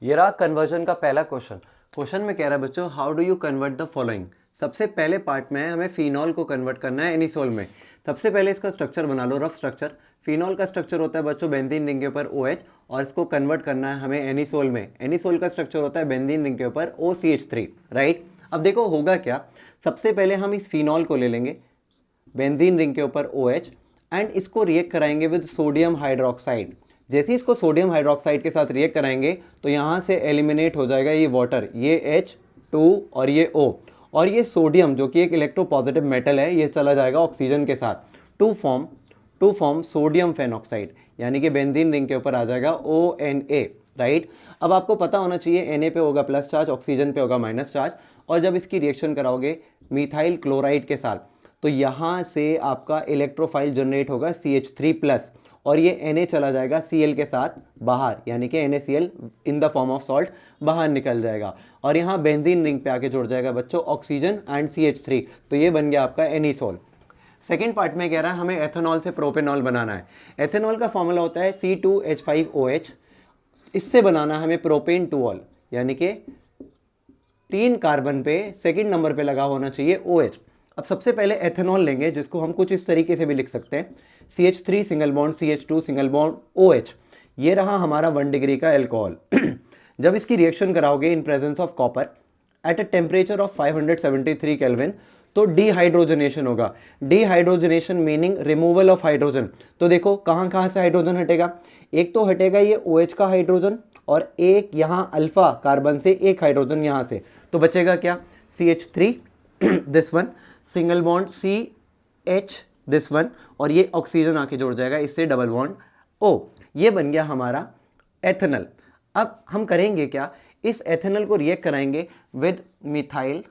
ये रहा कन्वर्जन का पहला क्वेश्चन। क्वेश्चन में कह रहा है बच्चों, how do you convert the following. सबसे पहले पार्ट में हमें फिनॉल को कन्वर्ट करना है एनिसोल में। सबसे पहले इसका स्ट्रक्चर बना लो, रफ स्ट्रक्चर। फिनॉल का स्ट्रक्चर होता है बच्चों बेंजीन रिंग के ऊपर OH, और इसको कन्वर्ट करना है हमें एनिसोल में। एनिसोल का स्ट्रक्चर होता है बेंजीन रिंग के ऊपर OCH3, राइट। अब देखो होगा क्या, सबसे पहले हम इस फिनॉल को ले लेंगे बेंजीन रिंग के ऊपर OH, एंड इसको रिएक्ट कराएंगे विद सोडियम हाइड्रोक्साइड। जैसे ही इसको सोडियम हाइड्रोक्साइड के साथ रिएक्ट कराएंगे तो यहाँ से एलिमिनेट हो जाएगा ये वाटर, ये H2 और ये O, और ये सोडियम जो कि एक इलेक्ट्रोपॉजिटिव मेटल है ये चला जाएगा ऑक्सीजन के साथ टू फॉर्म सोडियम फेनॉक्साइड, यानी कि बेंजीन रिंग के ऊपर आ जाएगा ONA, राइट। अब आपको पता होना चाहिए Na पे होगा प्लस चार्ज, ऑक्सीजन पे होगा माइनस चार्ज, और जब इसकी रिएक्शन कराओगे मिथाइल क्लोराइड के साथ तो यहाँ से आपका इलेक्ट्रोफाइल जनरेट होगा CH3+, और ये Na चला जाएगा Cl के साथ बाहर, यानी कि NaCl in the form of salt बाहर निकल जाएगा, और यहाँ बेंजीन रिंग पे आके जुड़ जाएगा बच्चों ऑक्सीजन एंड CH3, तो ये बन गया आपका एनिसोल। सेकेंड पार्ट में कह रहा है हमें एथेनॉल से प्रोपेनॉल बनाना है। एथेनॉल का फॉर्मूला होता है C2H5OH, इससे बनाना है हमें प्रोपेन टूऑल, यानी कि 3 कार्बन पे सेकेंड नंबर पे लगा होना चाहिए OH। अब सबसे पहले एथेनॉल लेंगे, जिसको हम कुछ इस तरीके से भी लिख सकते हैं, CH3 single bond CH2 single bond OH। ये रहा हमारा 1 डिग्री का एल्कोहल। जब इसकी रिएक्शन कराओगे in presence of copper at a temperature of 573 kelvin तो डिहाइड्रोजनेशन होगा। Dehydrogenation meaning removal of hydrogen. तो देखो कहाँ कहाँ से हाइड्रोजन हटेगा, एक तो हटेगा ये OH का हाइड्रोजन, और एक यहाँ अल्फा कार्बन से एक हाइड्रोजन यहाँ से, तो बचेगा क्या, CH3 this one, single bond CH this one, और ये ऑक्सीजन आके जुड़ जाएगा इससे डबल बॉन्ड O। ये बन गया हमारा एथेनॉल। अब हम करेंगे क्या, इस एथेनॉल को रिएक्ट कराएंगे विद मिथाइल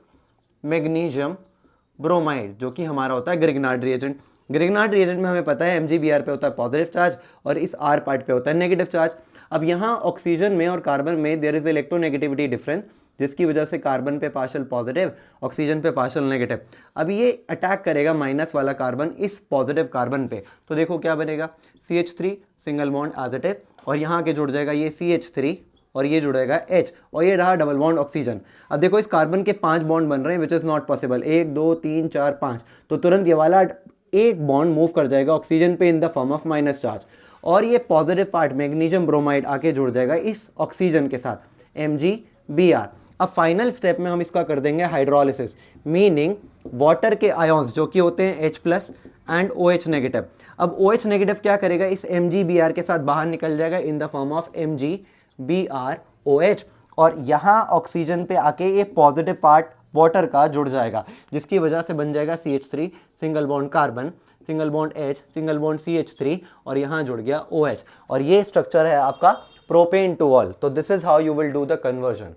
मैग्नीशियम ब्रोमाइड, जो कि हमारा होता है ग्रिग्नार्ड रिएजेंट। ग्रिग्नार्ड रिएजेंट में हमें पता है Mg Br पे होता है पॉजिटिव चार्ज और इस R पार्ट पे होता है नेगेटिव चार्ज। अब यहाँ ऑक्सीजन में और कार्बन में देयर इज इलेक्ट्रोनेगेटिविटी डिफरेंस, जिसकी वजह से कार्बन पे पार्शियल पॉजिटिव, ऑक्सीजन पे पार्शियल नेगेटिव। अब ये अटैक करेगा माइनस वाला कार्बन इस पॉजिटिव कार्बन पे, तो देखो क्या बनेगा, CH3 single bond as it is, और यहाँ के जुड़ जाएगा ये CH3 और ये जुड़ेगा H, और ये रहा डबल बॉन्ड ऑक्सीजन। अब देखो इस कार्बन के 5 बॉन्ड बन रहे हैं विच इज़ नॉट पॉसिबल, 1 2 3 4 5, तो तुरंत ये वाला एक बॉन्ड मूव कर जाएगा ऑक्सीजन पे in the form of minus charge, और ये पॉजिटिव पार्ट मैग्नीशियम ब्रोमाइड आके जुड़ जाएगा इस ऑक्सीजन के साथ MgBr। अब फाइनल स्टेप में हम इसका कर देंगे हाइड्रोलिसिस, मीनिंग वाटर के आयॉन्स जो कि होते हैं H+ एंड OH नेगेटिव। अब OH नेगेटिव क्या करेगा, इस MgBr के साथ बाहर निकल जाएगा in the form of MgBrOH, और यहाँ ऑक्सीजन पे आके ये पॉजिटिव पार्ट वाटर का जुड़ जाएगा, जिसकी वजह से बन जाएगा CH3 single bond carbon single bond H single bond CH3, और यहाँ जुड़ गया OH, और ये स्ट्रक्चर है आपका प्रोपेन टूऑल। तो this is how you will do the conversion.